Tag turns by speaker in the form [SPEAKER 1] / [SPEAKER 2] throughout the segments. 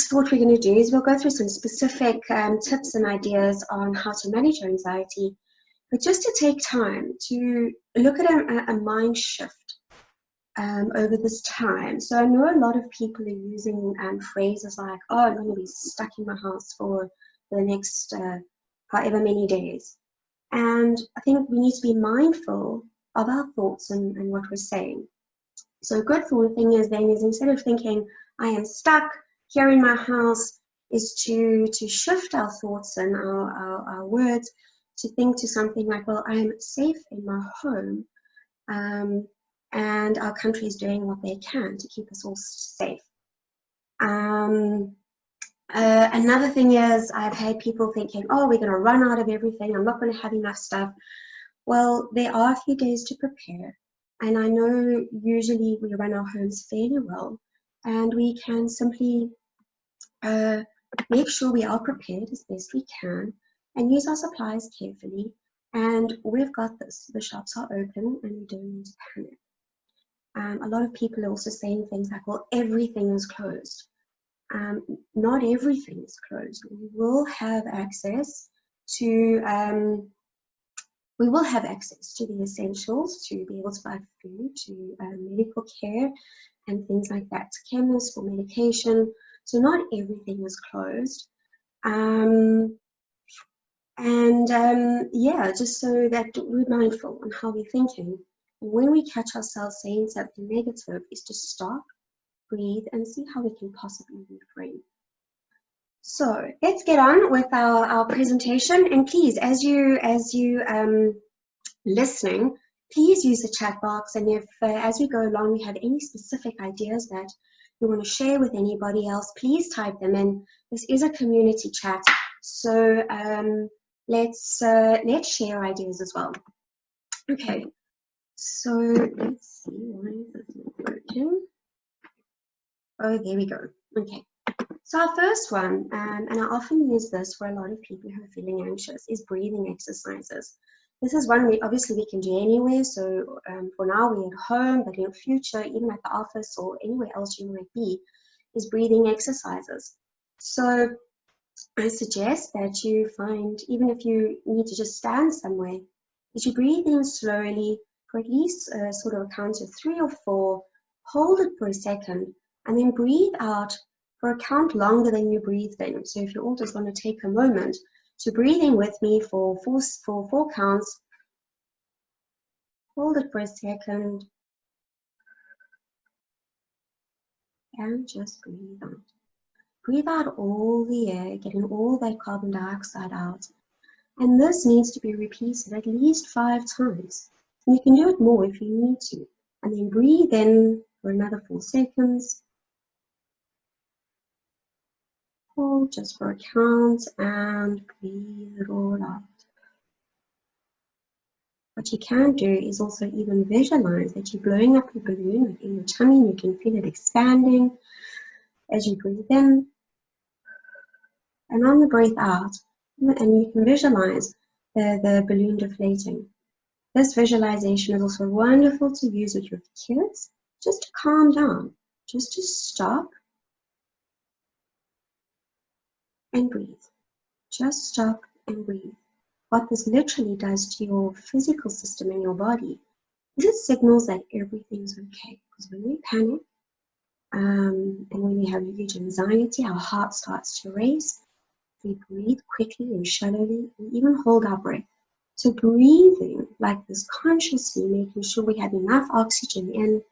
[SPEAKER 1] so what we're going to do is we'll go through some specific tips and ideas on how to manage your anxiety, but just to take time to look at a mind shift over this time. So I know a lot of people are using phrases like, oh, I'm going to be stuck in my house for the next however many days. And I think we need to be mindful of our thoughts and what we're saying. So a good thing is then is instead of thinking, I am stuck here in my house, is to shift our thoughts and our words to think to something like, well, I am safe in my home. And our country is doing what they can to keep us all safe. Another thing is I've had people thinking, oh, we're going to run out of everything. I'm not going to have enough stuff. Well, there are a few days to prepare. And I know usually we run our homes fairly well. And we can simply make sure we are prepared as best we can and use our supplies carefully. And we've got this. The shops are open and we don't need to panic. A lot of people are also saying things like, well, everything is closed. Not everything is closed. We will have access to the essentials, to be able to buy food, to medical care and things like that, chemists for medication. So not everything is closed. Yeah, just so that we're mindful on how we're thinking. When we catch ourselves saying something negative, is to stop, breathe, and see how we can possibly reframe. So let's get on with our presentation. And please, as you listening, please use the chat box. And if as we go along, you have any specific ideas that you want to share with anybody else, please type them in. This is a community chat, so let's share ideas as well. Okay. So let's see, why is this not working? Oh, there we go. Okay. So our first one, and I often use this for a lot of people who are feeling anxious, is breathing exercises. This is one we can do anywhere. So for now we're at home, but in the future, even at the office or anywhere else you might be, is breathing exercises. So I suggest that you find, even if you need to just stand somewhere, that you breathe in slowly for at least sort of a count of 3 or 4, hold it for a second, and then breathe out for a count longer than you breathed in. So if you all just want to take a moment to breathe in with me for four counts, hold it for a second, and just breathe out. Breathe out all the air, getting all that carbon dioxide out. And this needs to be repeated at least 5 times. And you can do it more if you need to. And then breathe in for another 4 seconds. Hold just for a count and breathe it all out. What you can do is also even visualize that you're blowing up a balloon within your tummy, and you can feel it expanding as you breathe in. And on the breath out, and you can visualize the balloon deflating. This visualization is also wonderful to use with your kids, just to calm down, just to stop and breathe. Just stop and breathe. What this literally does to your physical system in your body is it signals that everything's okay. Because when we panic and when we have huge anxiety, our heart starts to race. We breathe quickly and shallowly, and even hold our breath. So breathing like this consciously, making sure we have enough oxygen in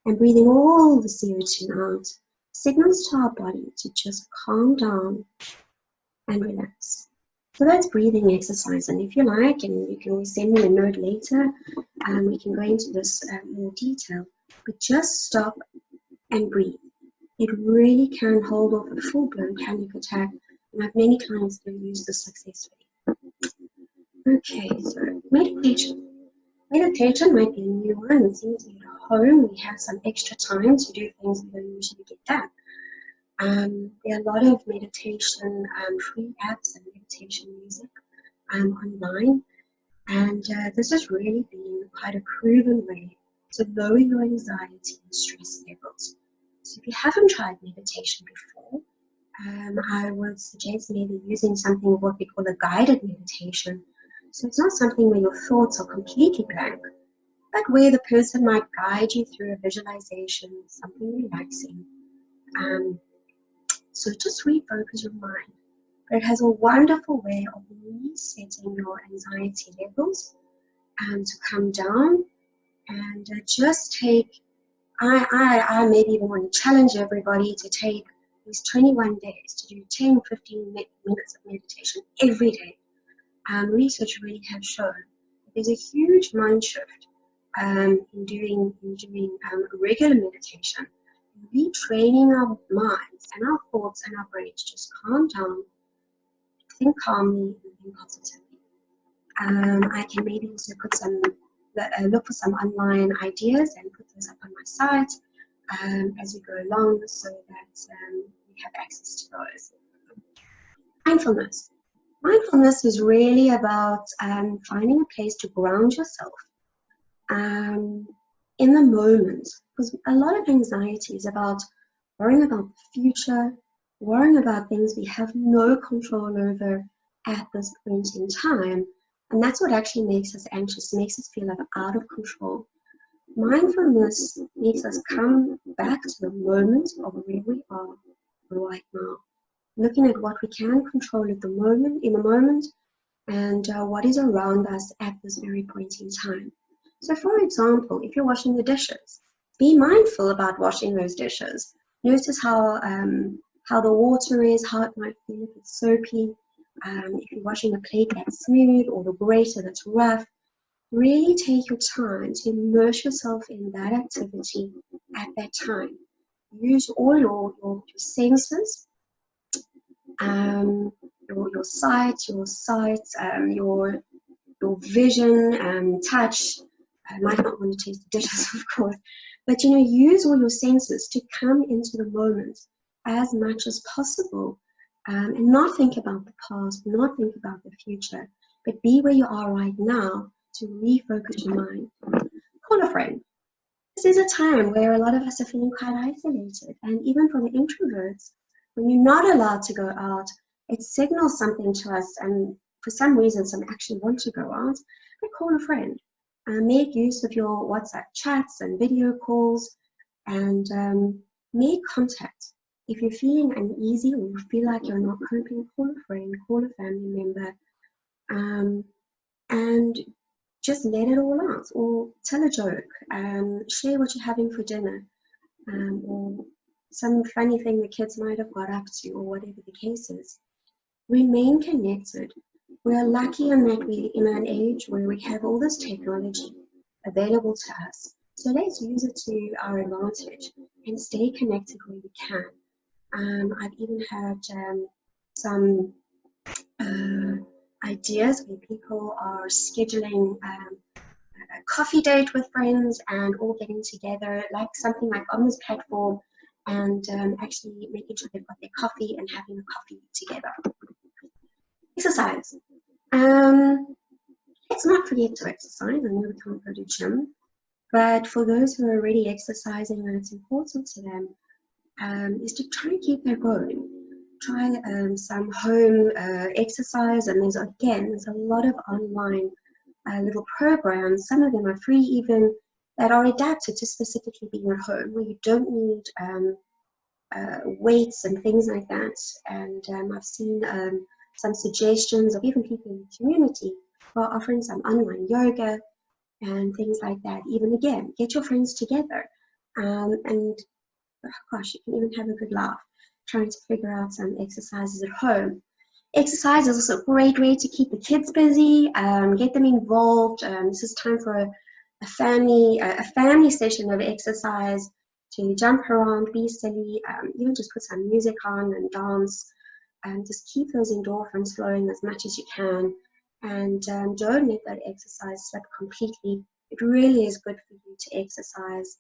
[SPEAKER 1] and breathing all the CO2 out, signals to our body to just calm down and relax. So that's breathing exercise. And if you like, and you can always send me a note later, we can go into this in more detail. But just stop and breathe. It really can hold off a full-blown panic attack. And I have many clients that use this successfully. Okay, so meditation. Meditation might be a new one. It seems like at home we have some extra time to do things we don't usually get done. There are a lot of meditation free apps and meditation music online. And this has really been quite a proven way to lower your anxiety and stress levels. So if you haven't tried meditation before, I would suggest maybe using something what we call a guided meditation. So it's not something where your thoughts are completely blank, but where the person might guide you through a visualization, something relaxing. Um, so just refocus your mind. But it has a wonderful way of resetting your anxiety levels to come down and just take. I maybe even want to challenge everybody to take these 21 days to do 10, 15 minutes of meditation every day. Research really has shown that there's a huge mind shift in doing regular meditation, retraining our minds and our thoughts and our brains to just calm down, think calmly, and think positively. I can maybe also put some look for some online ideas and put those up on my site as we go along, so that we have access to those. Mindfulness. Mindfulness is really about finding a place to ground yourself in the moment, because a lot of anxiety is about worrying about the future, worrying about things we have no control over at this point in time. And that's what actually makes us anxious, makes us feel like out of control. Mindfulness makes us come back to the moment of where we are right now, looking at what we can control at the moment, in the moment, and what is around us at this very point in time. So, for example, if you're washing the dishes, be mindful about washing those dishes. Notice how the water is, how it might feel if it's soapy. If you're washing a plate that's smooth or the grater that's rough, really take your time to immerse yourself in that activity at that time. Use all your senses, your sight, your vision, touch. I might not want to taste the dishes, of course, but use all your senses to come into the moment as much as possible, and not think about the past, not think about the future, but be where you are right now to refocus your mind. Call a friend. This is a time where a lot of us are feeling quite isolated, and even for the introverts, when you're not allowed to go out, it signals something to us, and for some reason, some actually want to go out, but call a friend. Make use of your WhatsApp chats and video calls, and make contact. If you're feeling uneasy or you feel like you're not coping, call a friend, call a family member, and just let it all out, or tell a joke, share what you're having for dinner, or some funny thing the kids might have got up to, or whatever the case is. Remain connected. We are lucky in that we're in an age where we have all this technology available to us. So let's use it to our advantage and stay connected where we can. I've even had some ideas where people are scheduling a coffee date with friends and all getting together, like something like on this platform, and actually making sure they've got their coffee and having a coffee together. Exercise. Let's not forget to exercise. I know we can't go to gym, but for those who are already exercising and it's important to them, is to try and keep that going. Try some home exercise, and there's a lot of online little programs. Some of them are free even, that are adapted to specifically being at home, where you don't need weights and things like that. And I've seen some suggestions of even people in the community who are offering some online yoga and things like that. Even again, get your friends together, and oh gosh, you can even have a good laugh trying to figure out some exercises at home. Exercise is also a great way to keep the kids busy, get them involved. This is time for a family session of exercise, to jump around, be silly, even just put some music on and dance, and just keep those endorphins flowing as much as you can. And don't let that exercise slip completely. It really is good for you to exercise.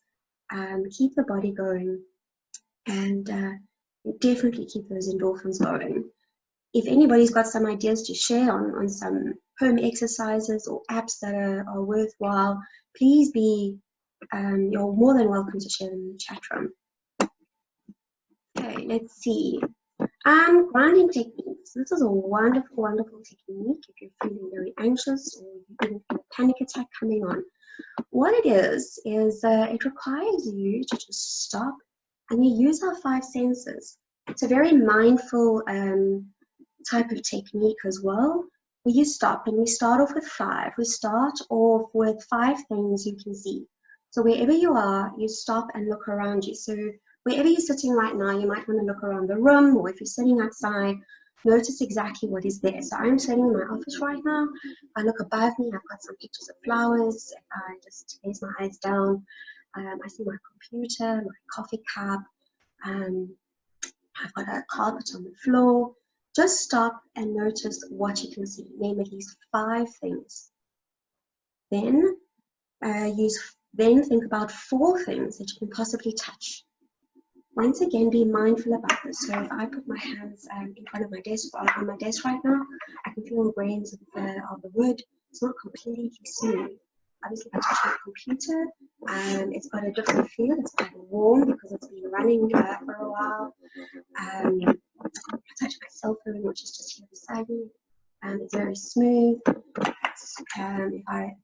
[SPEAKER 1] Keep the body going, and definitely keep those endorphins going. If anybody's got some ideas to share on some home exercises or apps that are worthwhile, please you're more than welcome to share them in the chat room. Okay, let's see. Grounding techniques. This is a wonderful, wonderful technique if you're feeling very anxious or you even feel a panic attack coming on. What it is it requires you to just stop and you use our five senses. It's a very mindful type of technique as well, where you stop and we start off with five. We start off with five things you can see. So wherever you are, you stop and look around you. So wherever you're sitting right now, you might want to look around the room, or if you're sitting outside, notice exactly what is there. So I'm sitting in my office right now. I look above me, I've got some pictures of flowers. I just place my eyes down. I see my computer, my coffee cup. I've got a carpet on the floor. Just stop and notice what you can see. Name at least five things. Then think about four things that you can possibly touch. Once again, be mindful about this. So if I put my hands in front of my desk, on my desk right now, I can feel the grains of the wood. It's not completely smooth. Obviously, if I touch my computer, it's got a different feel. It's quite warm because it's been running for a while. I touch my cell phone, which is just here beside me. It's very smooth. If I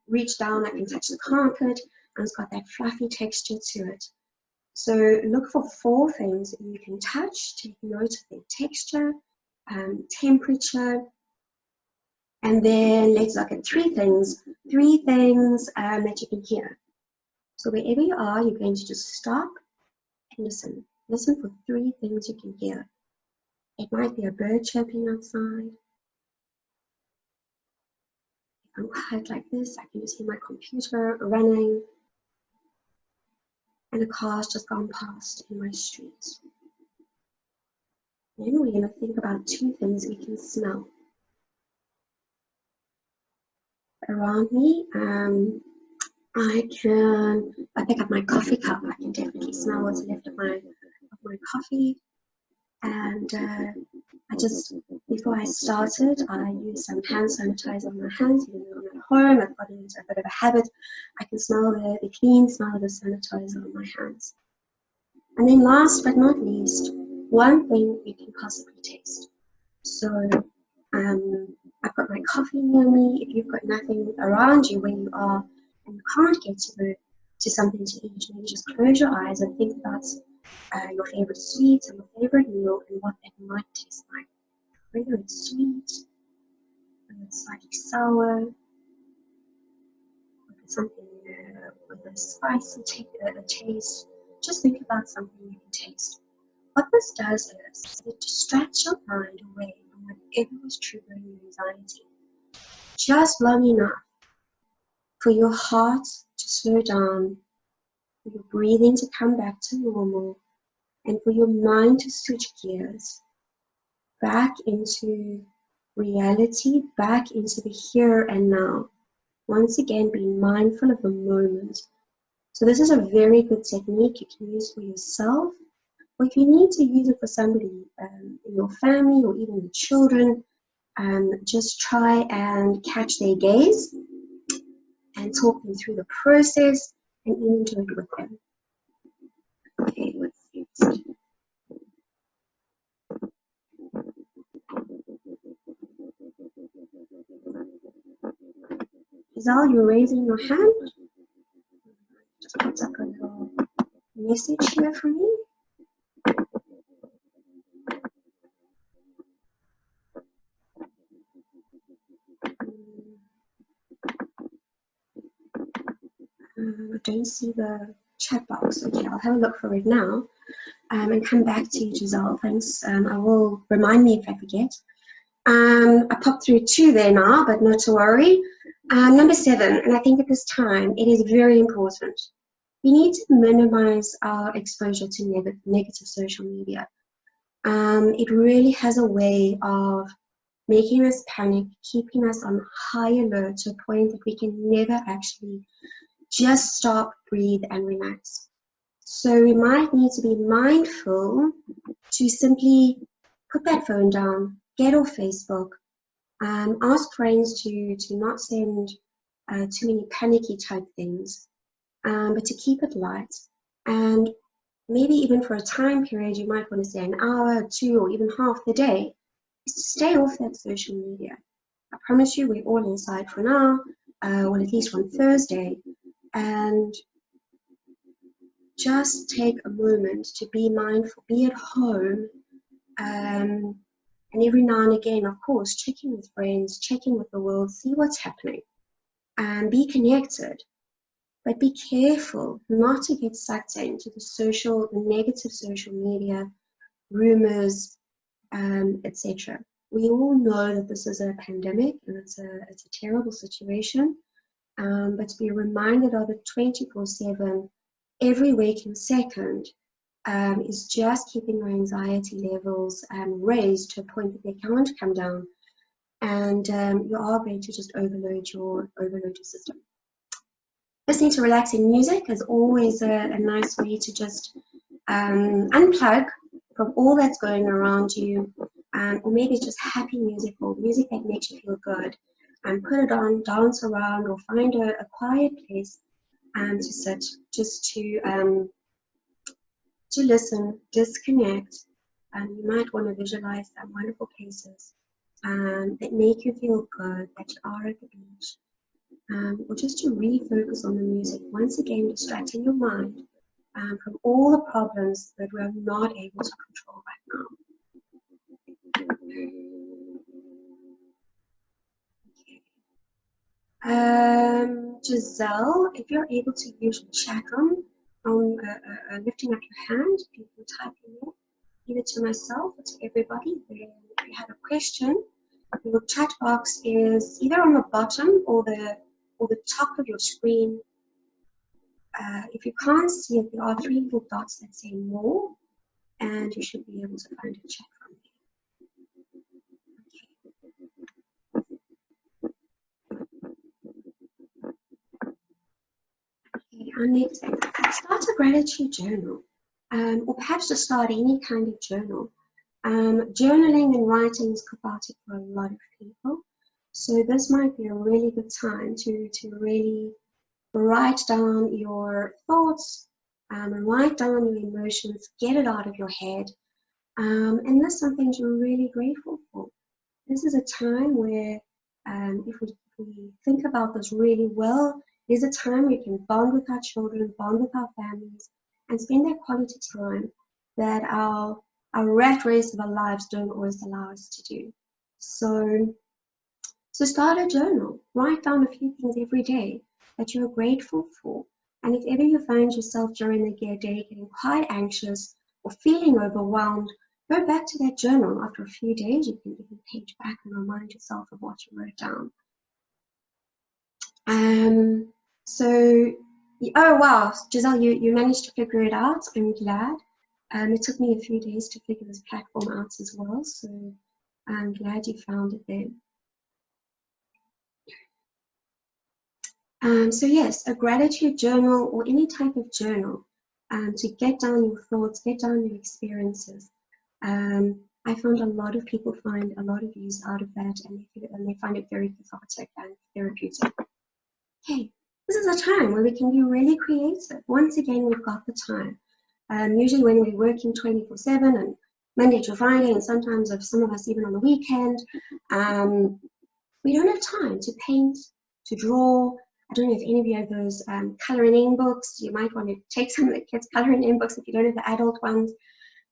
[SPEAKER 1] reach down, I can touch the carpet, and it's got that fluffy texture to it. So look for four things you can touch, take note of their texture, temperature, and then let's look at three things that you can hear. So wherever you are, you're going to just stop and listen. Listen for three things you can hear. It might be a bird chirping outside. If I'm quiet like this, I can just hear my computer running, and a car's just gone past in my street. Then we're going to think about two things we can smell. Around me, I pick up my coffee cup. I can definitely smell what's left of my coffee. And I just, before I started, I used some hand sanitizer on my hands. Even though I'm at home, I've got into a bit of a habit. I can smell the clean smell of the sanitizer on my hands. And then last but not least, one thing you can possibly taste. So I've got my coffee near me. If you've got nothing around you where you are and you can't get to something to eat, maybe just close your eyes and think about your favorite sweets and your favorite meal and what that might taste like. Whether it's sweet, whether it's slightly sour, whether it's something with a spicy taste. Just think about something you can taste. What this does is it distracts your mind away from whatever was triggering your anxiety. Just long enough for your heart to slow down, for your breathing to come back to normal, and for your mind to switch gears back into reality, back into the here and now. Once again, being mindful of the moment. So this is a very good technique you can use for yourself, or if you need to use it for somebody in your family or even your children, just try and catch their gaze and talk them through the process and even do it with them. Okay, what's next? Giselle, you're raising your hand. Just puts up a little message here for me. I don't see the chat box. Okay, I'll have a look for it now and come back to you, Giselle. Thanks. I will remind me if I forget. I popped through two there now, but not to worry. Number 7, and I think at this time it is very important. We need to minimize our exposure to negative social media. It really has a way of making us panic, keeping us on high alert to a point that we can never actually just stop, breathe, and relax. So we might need to be mindful to simply put that phone down, get off Facebook, ask friends to not send too many panicky type things, but to keep it light. And maybe even for a time period, you might want to say an hour, 2, or even half the day, is to stay off that social media. I promise you, we're all inside for now, well, at least on Thursday, and just take a moment to be mindful, be at home, and every now and again, of course, checking with friends, checking with the world, see what's happening, and be connected. But be careful not to get sucked into the negative social media, rumors, etc. We all know that this is a pandemic and it's a terrible situation, but to be reminded of it 24/7, every waking second, is just keeping our anxiety levels raised to a point that they can't come down, and you are going to just overload your system. Listening to relaxing music is always a nice way to just unplug from all that's going around you, or maybe just happy music or music that makes you feel good, and put it on, dance around, or find a quiet place to sit, just to listen, disconnect. You might want to visualize some wonderful places that make you feel good, that you are at the beach, or just to refocus on the music, once again distracting your mind from all the problems that we are not able to control right now. Giselle, if you're able to use the chat room, lifting up your hand, if you can type in there, either to myself or to everybody. Then if you have a question, your chat box is either on the bottom or the top of your screen. If you can't see it, there are 3 little dots that say more, and you should be able to find a chat from there. Okay, our next thing, start a gratitude journal, or perhaps just start any kind of journal. Journaling and writing is cathartic for a lot of people, so this might be a really good time to really write down your thoughts, and write down your emotions, get it out of your head, and list some things you're really grateful for. This is a time where, if we think about this really well, there's a time we can bond with our children, bond with our families, and spend that quality time that our rat race of our lives don't always allow us to do. So start a journal. Write down a few things every day that you're grateful for. And if ever you find yourself during the day getting quite anxious or feeling overwhelmed, go back to that journal. After a few days, you can even page back and remind yourself of what you wrote down. Oh wow, Giselle, you managed to figure it out. I'm glad. It took me a few days to figure this platform out as well, so I'm glad you found it there. So yes, a gratitude journal or any type of journal to get down your thoughts, get down your experiences. I found a lot of people find a lot of use out of that, and they find it very cathartic and therapeutic. Okay, this is a time where we can be really creative. Once again, we've got the time. Usually when we're working 24/7 and Monday to Friday, and sometimes of some of us even on the weekend, we don't have time to paint, to draw. I don't know if any of you have those coloring in books. You might want to take some of the kids' coloring in books if you don't have the adult ones.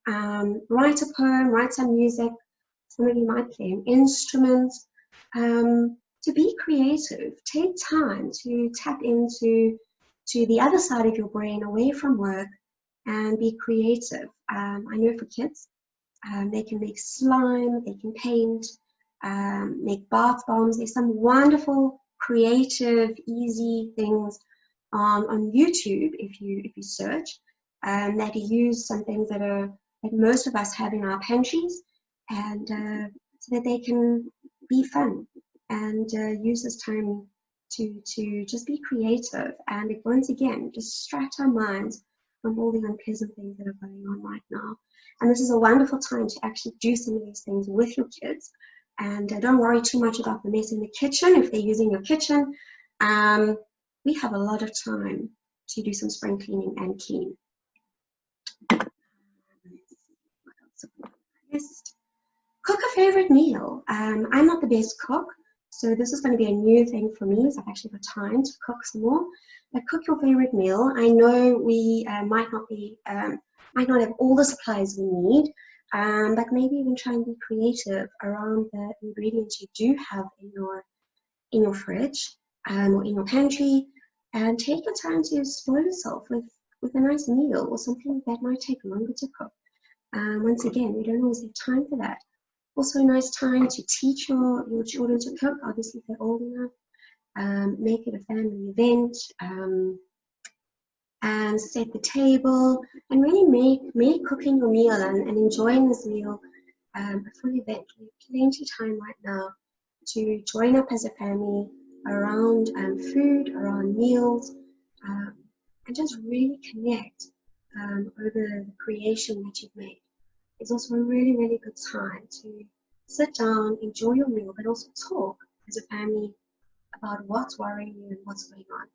[SPEAKER 1] Write a poem, write some music. Some of you might play an instrument. To be creative, take time to tap into the other side of your brain, away from work, and be creative. I know for kids, they can make slime, they can paint, make bath bombs. There's some wonderful, creative, easy things on YouTube if you search, that use some things that most of us have in our pantries, and so that they can be fun and use this time to just be creative, and once again distract our minds from all the unpleasant things that are going on right now. And this is a wonderful time to actually do some of these things with your kids. And don't worry too much about the mess in the kitchen if they're using your kitchen. We have a lot of time to do some spring cleaning and clean. Yes. Cook a favorite meal. I'm not the best cook, so this is going to be a new thing for me. So I've actually got time to cook some more. But cook your favorite meal. I know we might not have all the supplies we need, but maybe even try and be creative around the ingredients you do have in your fridge or in your pantry, and take your time to spoil yourself with a nice meal or something that might take longer to cook. Once again, we don't always have time for that. Also a nice time to teach your children to cook, obviously if they're old enough. Make it a family event, and set the table, and really make cooking your meal and enjoying this meal a full event. We have plenty of time right now to join up as a family around food, around meals, um, and just really connect over the creation that you've made. It's also a really, really good time to sit down, enjoy your meal, but also talk as a family about what's worrying you and what's going on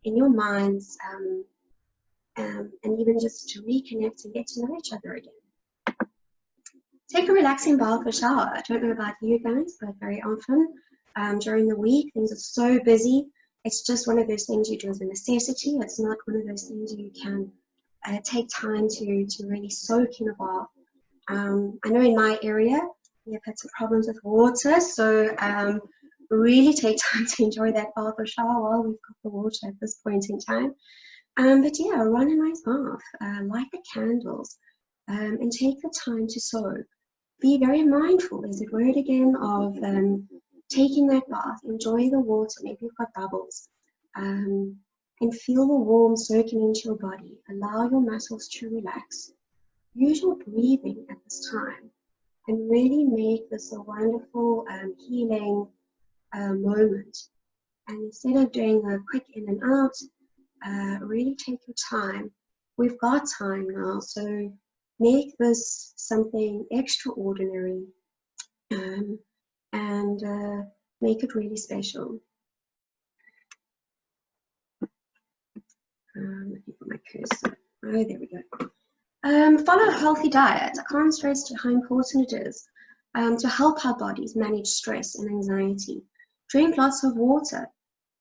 [SPEAKER 1] in your minds, and even just to reconnect and get to know each other again. Take a relaxing bath or shower. I don't know about you guys, but very often during the week, things are so busy. It's just one of those things you do as a necessity. It's not one of those things you can take time to really soak in a bath. I know in my area, we have had some problems with water, so really take time to enjoy that bath or shower while we've got the water at this point in time. But yeah, run a nice bath, light the candles, and take the time to soak. Be very mindful, as it were again, of taking that bath, enjoy the water, maybe you've got bubbles, and feel the warmth soaking into your body. Allow your muscles to relax. Use your breathing at this time and really make this a wonderful healing moment. And instead of doing a quick in and out, really take your time. We've got time now, so make this something extraordinary, and make it really special. Let me put my cursor. Oh, there we go. Follow a healthy diet. I can't stress how important it is to help our bodies manage stress and anxiety. Drink lots of water.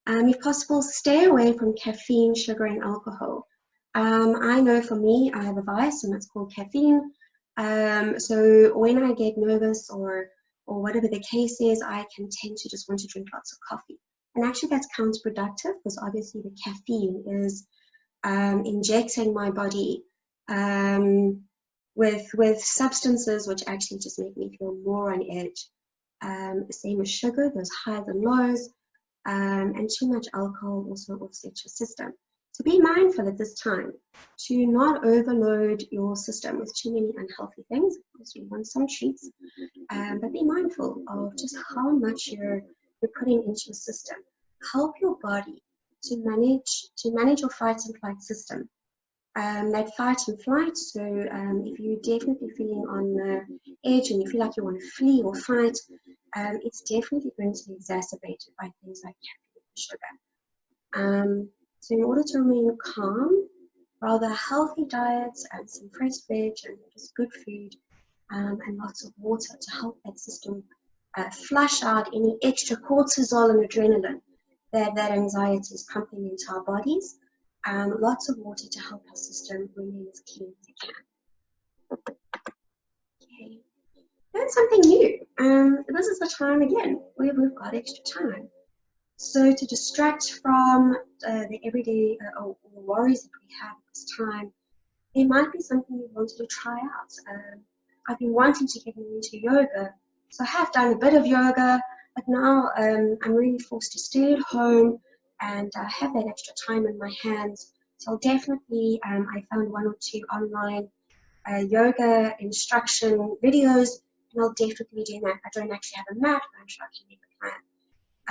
[SPEAKER 1] If possible, stay away from caffeine, sugar, and alcohol. I know for me, I have a vice, and it's called caffeine. So when I get nervous or whatever the case is, I can tend to just want to drink lots of coffee. And actually, that's counterproductive because obviously the caffeine is injecting my body with substances which actually just make me feel more on edge. Same as sugar, those highs and lows, and too much alcohol also offsets your system. So be mindful at this time to not overload your system with too many unhealthy things. Of course, we want some treats, but be mindful of just how much you're putting into your system. Help your body to manage your fight and flight system. That fight and flight, so if you're definitely feeling on the edge and you feel like you want to flee or fight, it's definitely going to be exacerbated by things like caffeine and sugar. So in order to remain calm, rather healthy diets and some fresh veg and just good food, and lots of water to help that system flush out any extra cortisol and adrenaline that anxiety is pumping into our bodies. Lots of water to help our system remain as clean as it can. Okay, learn something new. This is the time again where we've got extra time. So to distract from the everyday or the worries that we have at this time, there might be something you wanted to try out. I've been wanting to get into yoga, so I have done a bit of yoga, but now I'm really forced to stay at home and have that extra time in my hands. So I'll definitely, I found one or two online yoga instruction videos, and I'll definitely do that. I don't actually have a mat, but I'm sure I can make a plan.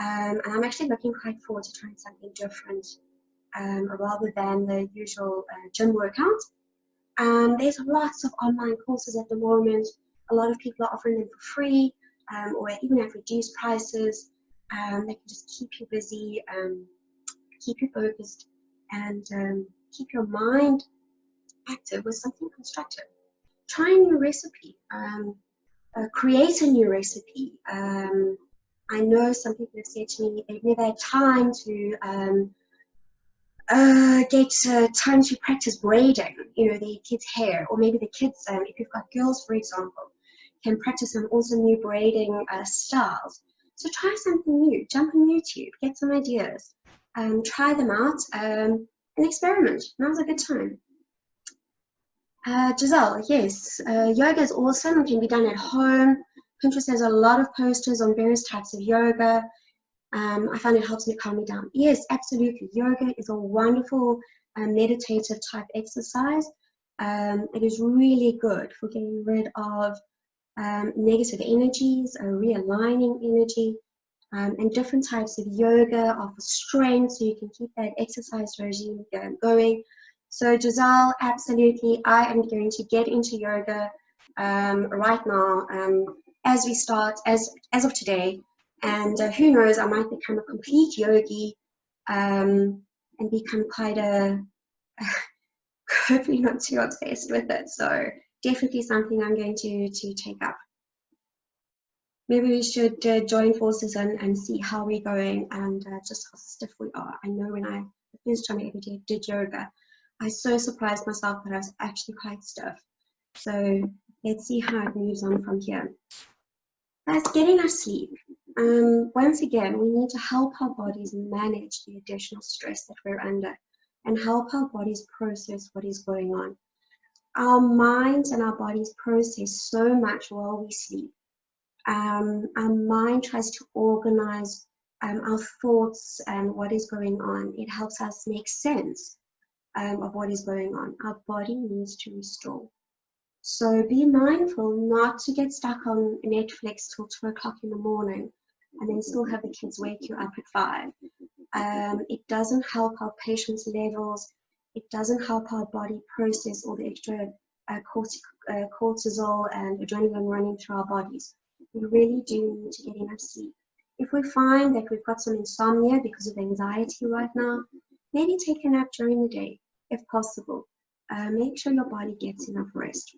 [SPEAKER 1] And I'm actually looking quite forward to trying something different rather than the usual gym workout. There's lots of online courses at the moment. A lot of people are offering them for free or even at reduced prices. They can just keep you busy, keep you focused, and keep your mind active with something constructive. Try a new recipe. create a new recipe. I know some people have said to me they've never had time to get time to practice braiding, you know, their kids' hair, or maybe the kids, if you've got girls, for example, can practice some also new braiding styles. So try something new, jump on YouTube, get some ideas, try them out, and experiment. Now's a good time. Giselle, yes, yoga is awesome. It can be done at home. Pinterest has a lot of posters on various types of yoga. I find it helps me calm me down. Yes, absolutely. Yoga is a wonderful meditative type exercise. It is really good for getting rid of negative energies, realigning energy, and different types of yoga offer strength, so you can keep that exercise regime going. So Giselle, absolutely, I am going to get into yoga right now as we start, as of today. And who knows, I might become a complete yogi and become quite a, hopefully not too obsessed with it. So definitely something I'm going to take up. Maybe we should join forces and see how we're going and just how stiff we are. I know when the first time I ever did yoga, I so surprised myself that I was actually quite stiff. So let's see how it moves on from here. That's getting our sleep. Once again, we need to help our bodies manage the additional stress that we're under and help our bodies process what is going on. Our minds and our bodies process so much while we sleep. Our mind tries to organize our thoughts and what is going on. It helps us make sense of what is going on. Our body needs to restore. So be mindful not to get stuck on Netflix till 2 o'clock in the morning and then still have the kids wake you up at 5. It doesn't help our patience levels. It doesn't help our body process all the extra cortisol and adrenaline running through our bodies. We really do need to get enough sleep. If we find that we've got some insomnia because of anxiety right now, maybe take a nap during the day, if possible. Make sure your body gets enough rest.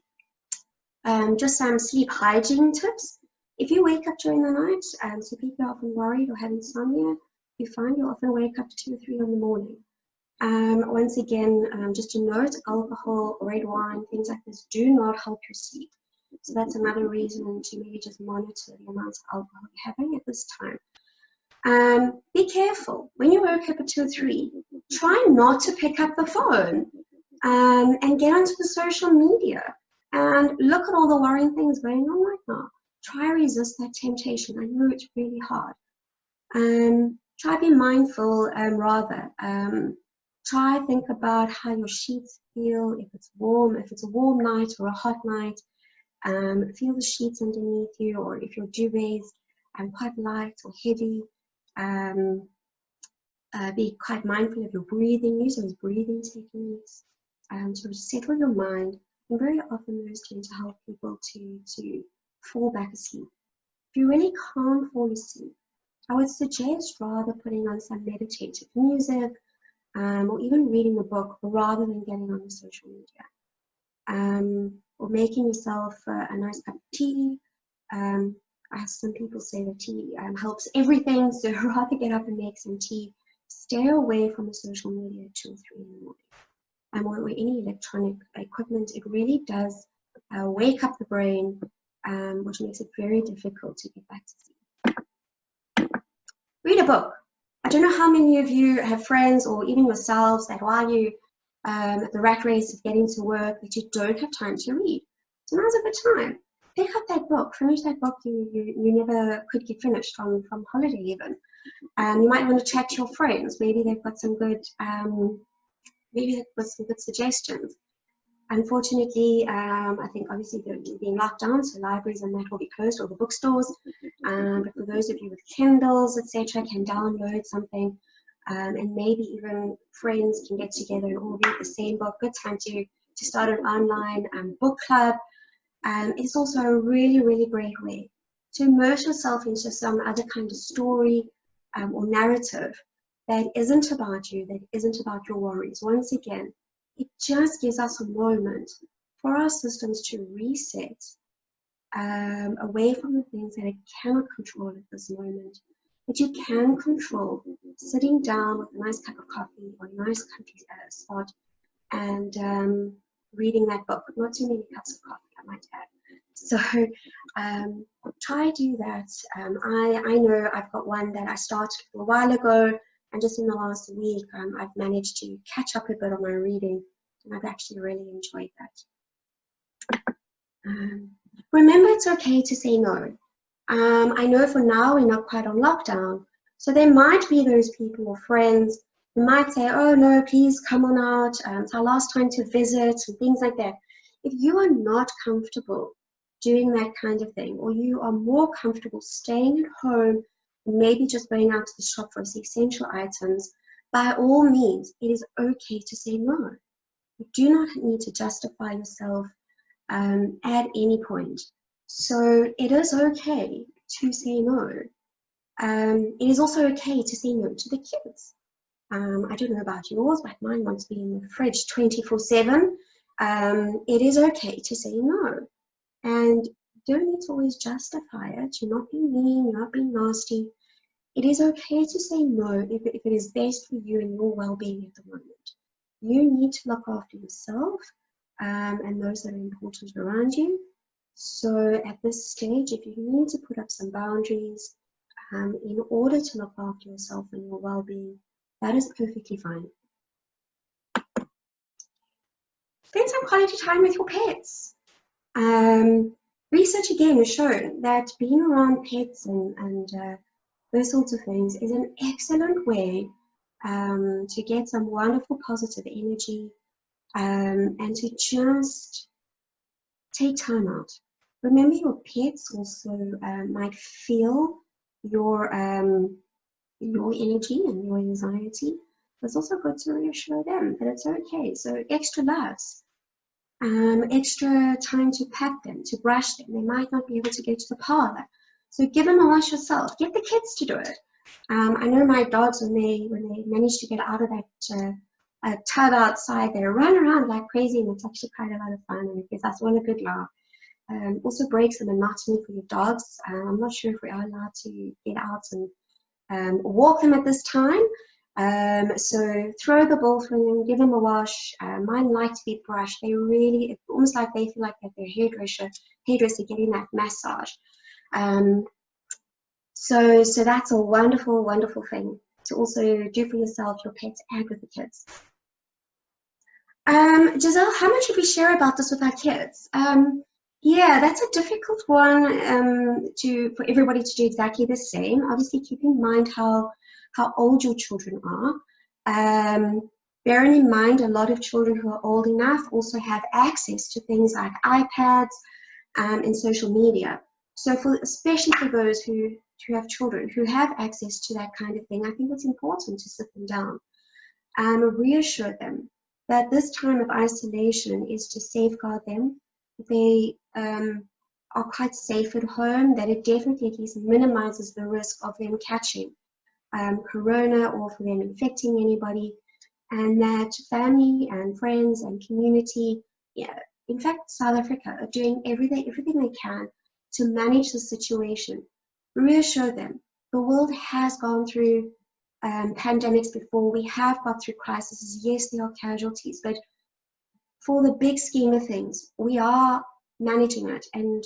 [SPEAKER 1] Just some sleep hygiene tips. If you wake up during the night, so people are often worried or have insomnia, you find you often wake up 2 or 3 in the morning. Once again, just a note, alcohol, red wine, things like this do not help your sleep. So that's another reason to maybe just monitor the amount of alcohol you're having at this time. Be careful. When you wake up at 2 or 3, try not to pick up the phone and get onto the social media and look at all the worrying things going on right now. Try resist that temptation. I know it's really hard. Try be mindful rather. Try think about how your sheets feel, if it's warm, if it's a warm night or a hot night. Feel the sheets underneath you, or if your duvets quite light or heavy. Be quite mindful of your breathing. Use those breathing techniques to settle your mind. And very often those tend to help people to fall back asleep. If you really can't fall asleep, I would suggest rather putting on some meditative music or even reading a book rather than getting on the social media. Or making yourself a nice cup of tea. As some people say that tea helps everything, so rather get up and make some tea. Stay away from the social media at 2 or 3 in the morning. Or any electronic equipment, it really does wake up the brain, which makes it very difficult to get back to sleep. Read a book. I don't know how many of you have friends or even yourselves that while you the rat race of getting to work that you don't have time to read. So now's a good time. Pick up that book, finish that book you never could get finished from holiday even. You might want to chat to your friends. Maybe they've got some good suggestions. Unfortunately, I think obviously they're being locked down, so libraries and that will be closed, or the bookstores. But for those of you with Kindles, etc., can download something, and maybe even friends can get together and all read the same book. Good time to start an online book club. It's also a really, really great way to immerse yourself into some other kind of story or narrative that isn't about you, that isn't about your worries. Once again, it just gives us a moment for our systems to reset away from the things that it cannot control at this moment. But you can control sitting down with a nice cup of coffee or a nice comfy spot and reading that book. Not too many cups of coffee, I might add. So try do that. I know I've got one that I started a while ago, and just in the last week, I've managed to catch up a bit on my reading, and I've actually really enjoyed that. Remember, it's okay to say no. I know for now we're not quite on lockdown, so there might be those people or friends who might say, oh no, please come on out, it's our last time to visit, and things like that. If you are not comfortable doing that kind of thing, or you are more comfortable staying at home and maybe just going out to the shop for essential items, by all means, it is okay to say no. You do not need to justify yourself at any point. So it is okay to say no. It is also okay to say no to the kids. I don't know about yours, but mine wants to be in the fridge 24/7. It is okay to say no. And don't need to always justify it. You're not being mean, you're not being nasty. It is okay to say no if it is best for you and your well-being at the moment. You need to look after yourself and those that are important around you. So at this stage, if you need to put up some boundaries in order to look after yourself and your well-being, that is perfectly fine. Spend some quality time with your pets. Research again has shown that being around pets and those sorts of things is an excellent way to get some wonderful positive energy and to just take time out. Remember, your pets also might feel your energy and your anxiety. It's also good to reassure them that it's okay. So extra loves, extra time to pet them, to brush them. They might not be able to go to the parlor, so give them a wash yourself. Get the kids to do it. I know my dogs, when they manage to get out of that tub outside, they run around like crazy, and it's actually quite a lot of fun, and it gives us all a good laugh. Also breaks the monotony for your dogs. I'm not sure if we are allowed to get out and walk them at this time. So throw the ball for them, give them a wash. Mine like to be brushed. They really, it's almost like they feel like that their hairdresser getting that massage. So that's a wonderful, wonderful thing to also do for yourself, your pets, and with the kids. Giselle, how much should we share about this with our kids? Yeah, that's a difficult one for everybody to do exactly the same. Obviously, keep in mind how old your children are. Bearing in mind, a lot of children who are old enough also have access to things like iPads and social media. So especially for those who have children who have access to that kind of thing, I think it's important to sit them down and reassure them that this time of isolation is to safeguard them. They are quite safe at home, that it definitely at least minimizes the risk of them catching corona or for them infecting anybody, and that family and friends and community, yeah, in fact South Africa, are doing everything they can to manage the situation. Reassure them the world has gone through pandemics before. We have got through crises. Yes, there are casualties, but for the big scheme of things, we are managing it, and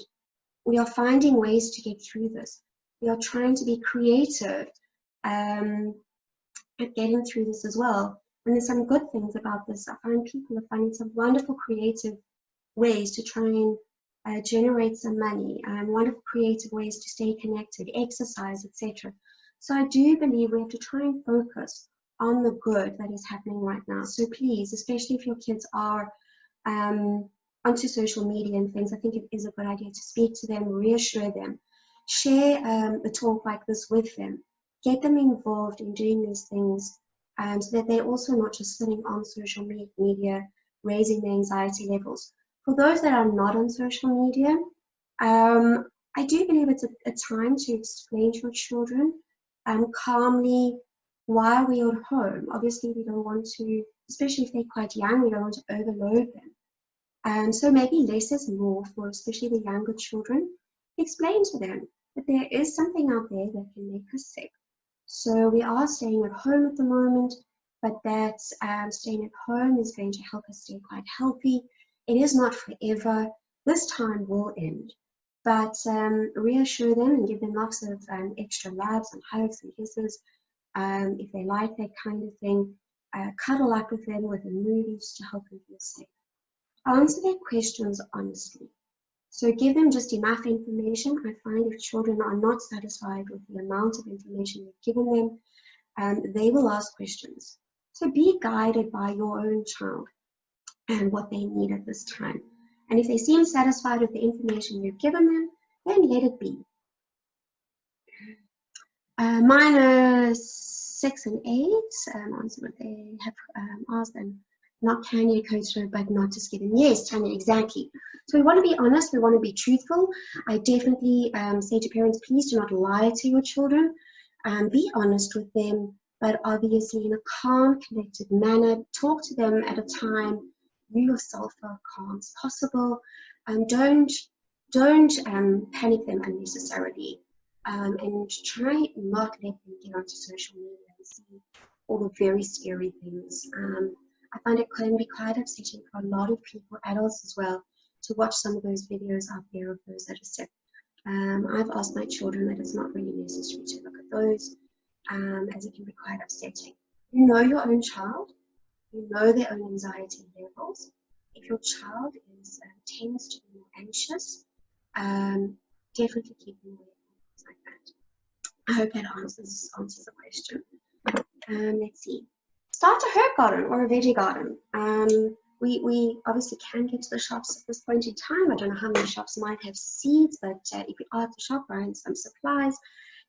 [SPEAKER 1] we are finding ways to get through this. We are trying to be creative at getting through this as well. And there's some good things about this. I find people are finding some wonderful creative ways to try and generate some money, and wonderful creative ways to stay connected, exercise, etc. So I do believe we have to try and focus on the good that is happening right now. So please, especially if your kids are onto social media and things, I think it is a good idea to speak to them, reassure them, share a talk like this with them, get them involved in doing these things, so that they're also not just sitting on social media, raising their anxiety levels. For those that are not on social media, I do believe it's a time to explain to your children calmly why we're at home. Obviously, we don't want to, especially if they're quite young, we don't want to overload them. So maybe less is more for especially the younger children. Explain to them that there is something out there that can make us sick. So we are staying at home at the moment, but that staying at home is going to help us stay quite healthy. It is not forever. This time will end. But reassure them and give them lots of extra labs and hugs and kisses if they like that kind of thing. Cuddle up with them with the movies to help them feel safe. Answer their questions honestly. So give them just enough information. I find if children are not satisfied with the amount of information you've given them, they will ask questions. So be guided by your own child and what they need at this time. And if they seem satisfied with the information you've given them, then let it be. -6 and 8, answer what they have asked, and not can you coach her, but not just give them. Yes, Tanya, exactly. So we want to be honest, we want to be truthful. I definitely say to parents, please do not lie to your children. Be honest with them, but obviously in a calm, collected manner. Talk to them at a time you yourself are calm as possible. Don't panic them unnecessarily. And try not let them get onto social media and see all the very scary things. I find it can be quite upsetting for a lot of people, adults as well, to watch some of those videos out there of those that are sick. I've asked my children that it's not really necessary to look at those, as it can be quite upsetting. You know your own child, you know their own anxiety levels. If your child tends to be more anxious, definitely keep them away from things like that. I hope that answers the question. Let's see. Start a herb garden or a veggie garden. We obviously can get to the shops at this point in time. I don't know how many shops might have seeds, but if you are at the shop buying some supplies,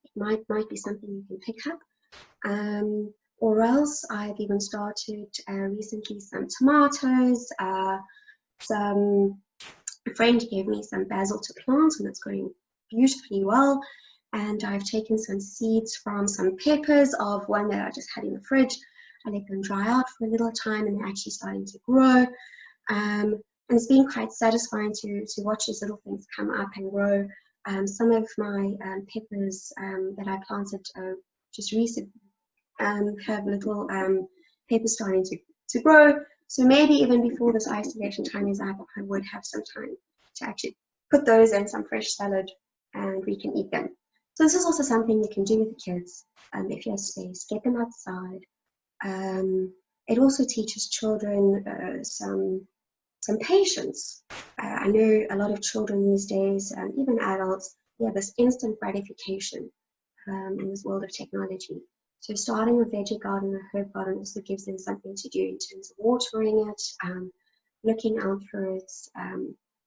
[SPEAKER 1] it might be something you can pick up. Or else I've even started recently some tomatoes. A friend gave me some basil to plant, and it's going beautifully well. And I've taken some seeds from some peppers of one that I just had in the fridge. I let them dry out for a little time, and they're actually starting to grow. And it's been quite satisfying to watch these little things come up and grow. Some of my peppers that I planted just recently have little peppers starting to grow. So maybe even before this isolation time is up, I would have some time to actually put those in some fresh salad and we can eat them. So this is also something you can do with the kids if you have space. Get them outside. It also teaches children some patience. I know a lot of children these days, even adults, they have this instant gratification in this world of technology. So starting a veggie garden or herb garden also gives them something to do in terms of watering it, looking out for it,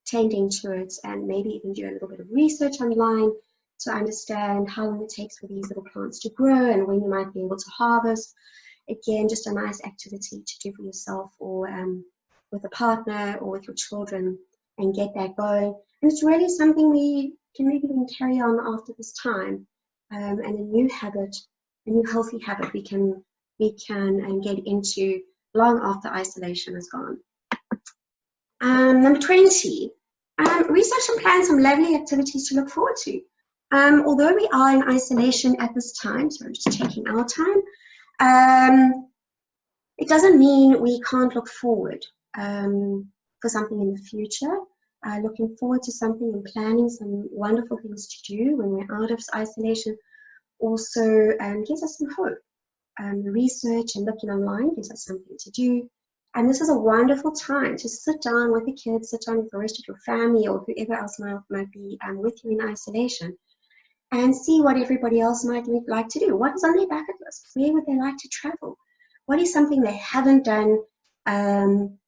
[SPEAKER 1] tending to it, and maybe even do a little bit of research online to understand how long it takes for these little plants to grow and when you might be able to harvest. Again, just a nice activity to do for yourself or with a partner or with your children and get that going. And it's really something we can maybe even carry on after this time, and a new habit, a new healthy habit we can get into long after isolation is gone. Number 20, research and plan some lovely activities to look forward to. Although we are in isolation at this time, so I'm just checking our time, it doesn't mean we can't look forward for something in the future. Looking forward to something and planning some wonderful things to do when we're out of isolation also gives us some hope. Research and looking online gives us something to do. And this is a wonderful time to sit down with the kids, sit down with the rest of your family or whoever else might be with you in isolation and see what everybody else might like to do. What is on their bucket list? Where would they like to travel? What is something they haven't done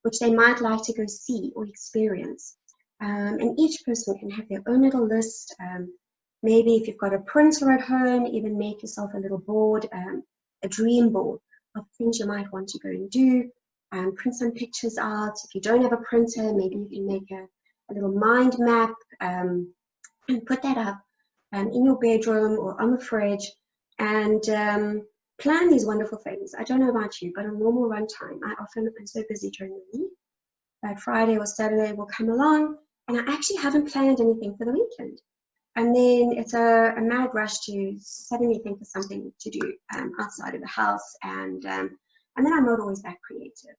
[SPEAKER 1] which they might like to go see or experience? And each person can have their own little list. Maybe if you've got a printer at home, even make yourself a little board, a dream board of things you might want to go and do. Print some pictures out. If you don't have a printer, maybe you can make a little mind map and put that up in your bedroom or on the fridge and plan these wonderful things. I don't know about you, but on normal run time, I'm so busy during the week that Friday or Saturday will come along, and I actually haven't planned anything for the weekend. And then it's a mad rush to suddenly think of something to do outside of the house, and then I'm not always that creative.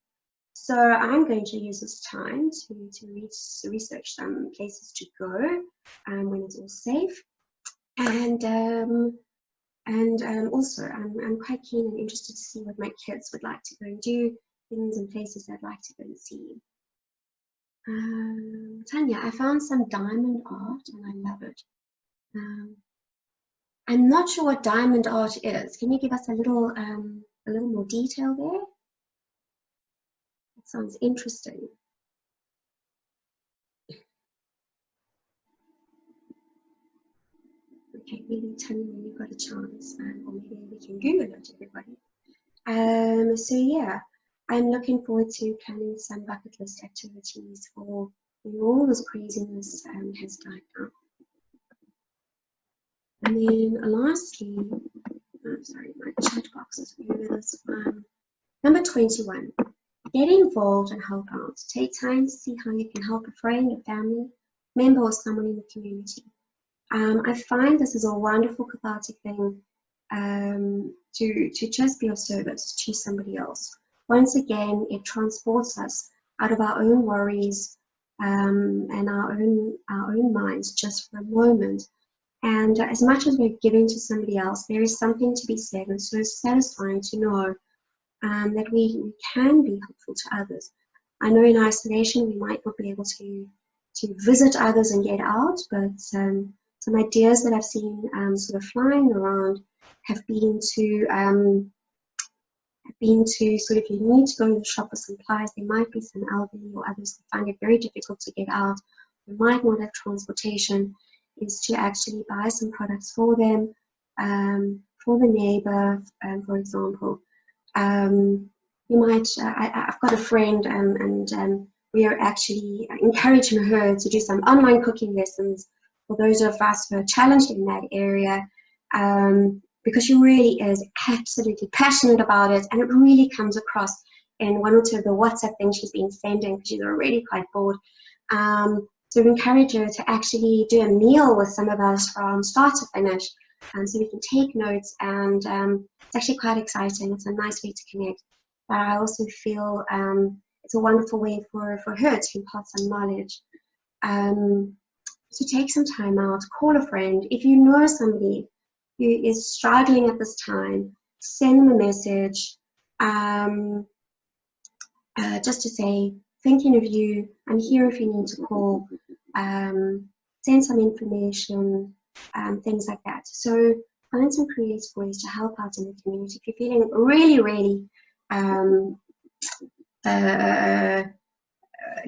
[SPEAKER 1] So I'm going to use this time to research some places to go when it's all safe, and also I'm quite keen and interested to see what my kids would like to go and do, things and places they'd like to go and see. Tanya, I found some diamond art and I love it. I'm not sure what diamond art is. Can you give us a little more detail there? It sounds interesting. Okay, maybe tell me when you've got a chance, or maybe we can Google it, everybody. So yeah, I'm looking forward to planning some bucket list activities for when all this craziness has died down. And then lastly, I'm sorry, my chat box is over this one. Number 21, get involved and help out. Take time to see how you can help a friend, a family member, or someone in the community. I find this is a wonderful cathartic thing to just be of service to somebody else. Once again, it transports us out of our own worries and our own minds just for a moment. And as much as we're giving to somebody else, there is something to be said, and so satisfying to know that we can be helpful to others. I know in isolation we might not be able to visit others and get out, but some ideas that I've seen sort of flying around have been to sort of, you need to go to the shop for supplies. There might be some elderly or others that find it very difficult to get out. They might not have transportation. Is to actually buy some products for them, for the neighbor, for example. You might, I've got a friend and we are actually encouraging her to do some online cooking lessons for those of us who are challenged in that area, because she really is absolutely passionate about it, and it really comes across in one or two of the WhatsApp things she's been sending, because she's already quite bored. So we encourage her to actually do a meal with some of us from start to finish, so we can take notes, and it's actually quite exciting. It's a nice way to connect. But I also feel it's a wonderful way for her to impart some knowledge. So take some time out, call a friend. If you know somebody who is struggling at this time, send them a message just to say, thinking of you, I'm here if you need to call, send some information, things like that. So find some creative ways to help out in the community. If you're feeling really, really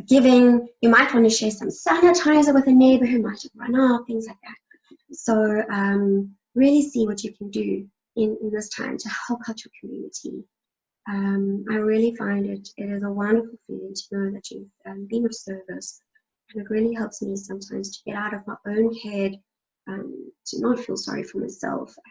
[SPEAKER 1] giving, you might want to share some sanitizer with a neighbor who might have run out, things like that. So really see what you can do in this time to help out your community. I really find it is a wonderful feeling to know that you've been of service, and it really helps me sometimes to get out of my own head, to not feel sorry for myself,